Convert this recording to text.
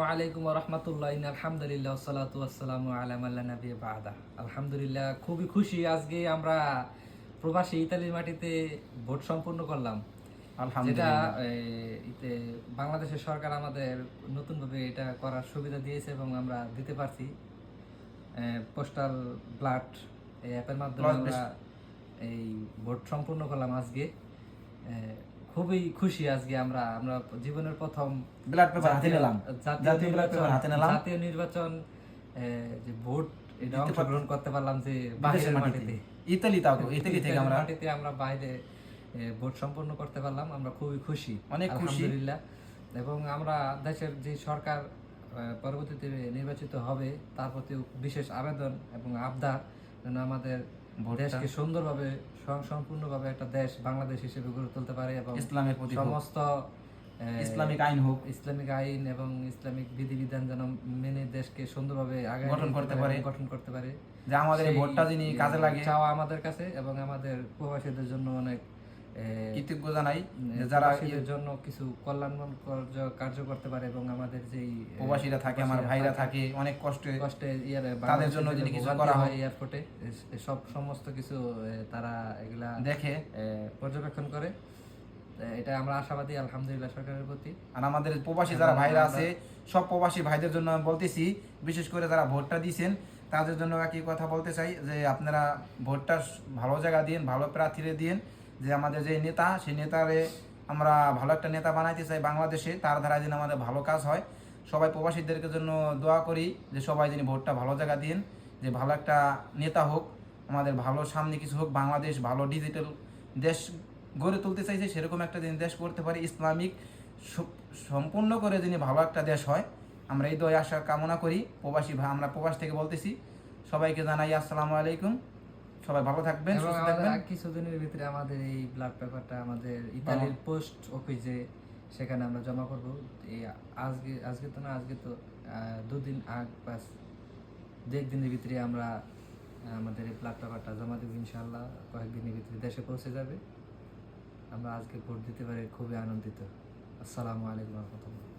ওয়ালাইকুম রহমতুল্লাহ আলহামদুলিল্লাহ সালাতু ওয়াসসালামু আলা মান লা নাবিয়্যা বা'দা। আলহামদুলিল্লাহ, খুবই খুশি আজকে আমরা প্রবাসী ইতালির মাটিতে ভোট সম্পন্ন করলাম। যেটা আলহামদুলিল্লাহ। বাংলাদেশের সরকার আমাদের নতুনভাবে এটা করার সুবিধা দিয়েছে এবং আমরা দিতে পারছি। পোস্টাল ব্লাড এই অ্যাপের মাধ্যমে আমরা এই ভোট সম্পূর্ণ করলাম আজকে। খুবই খুশি আজকে আমরা আমরা জীবনের প্রথম ব্লাড পেপার হাতে নিলাম, জাতীয় নির্বাচন যে ভোট এটা অংশগ্রহণ করতে পারলাম যে বাহিরের মাটিতে, ইতালি থেকে আমরা বাইরে ভোট সম্পন্ন করতে পারলাম। আমরা খুবই খুশি, অনেক খুশি আলহামদুলিল্লাহ। এবং আমরা দেশের যে সরকার পরবর্তীতে নির্বাচিত হবে তার প্রতি বিশেষ আবেদন এবং আবদার যেন আমাদের দেশকে সুন্দরভাবে সম্পূর্ণভাবে একটা দেশ বাংলাদেশ হিসেবে গড়ে তুলতে পারে এবং ইসলামের প্রতি সমস্ত ইসলামিক আইন হোক, ইসলামিক আইন এবং ইসলামিক বিধিবিধান যেন মেনে দেশকে সুন্দরভাবে গঠন করতে পারে। যে আমাদের ভোটটা যিনি কাজে লাগে চাওয়া আমাদের কাছে এবং আমাদের প্রবাসীদের জন্য অনেক কৃতজ্ঞ জানাই যারা এর জন্য কিছু কল্যাণমূলক কার্য করতে পারে এবং আমাদের যেই প্রবাসীরা থাকে, আমার ভাইরা থাকে অনেক কষ্টে তাদের জন্য যদি কিছু করা হয় এয়ারপোর্টে সব সমস্ত কিছু তারা এগুলা দেখে পর্যবেক্ষণ করে। এটা আমরা আশাবাদী আলহামদুলিল্লাহ সরকারের প্রতি। আর আমাদের প্রবাসী যারা ভাইরা আছে সব প্রবাসী ভাইদের জন্য আমি বলতেছি, বিশেষ করে যারা ভোটটা দিয়েছেন তাদের জন্য একই কথা বলতে চাই যে আপনারা ভোটটা ভালো জায়গা দিন, ভালো প্রার্থীরে দিন। যে আমাদের যে নেতা, সেই নেতারে আমরা ভালো একটা নেতা বানাইতে চাই বাংলাদেশে, তার দ্বারা যেন আমাদের ভালো কাজ হয়। সবাই প্রবাসীদেরকে জন্য দোয়া করি যে সবাই যেন ভোটটা ভালো জায়গা দিন, যে ভালো একটা নেতা হোক, আমাদের ভালো সামনে কিছু হোক, বাংলাদেশ ভালো ডিজিটাল দেশ গড়ে তুলতে চাইছে, সেরকম একটা যিনি দেশ করতে পারে, ইসলামিক সম্পূর্ণ করে যিনি ভালো একটা দেশ হয়, আমরা এই দোয়া আশা কামনা করি। আমরা প্রবাস থেকে বলতেছি, সবাইকে জানাই আসসালামু আলাইকুম। সবাই ভালো থাকবেন, সুস্থ থাকবেন। কিছুদিনের ভিতরে আমাদের এই ব্লাড পেপারটা আমাদের ইতালির পোস্ট অফিসে সেখানে আমরা জমা করব। এই আজকে তো 2 দিন একদিনের ভিতরে আমরা আমাদের এই ব্লাড পেপারটা জমা দেব ইনশাআল্লাহ। কয়েকদিনের ভিতরে দেশে পৌঁছে যাবে। আমরা আজকে ভোট দিতে পারি, খুবই আনন্দিত। আসসালামু আলাইকুম রহমতুল্লাহ।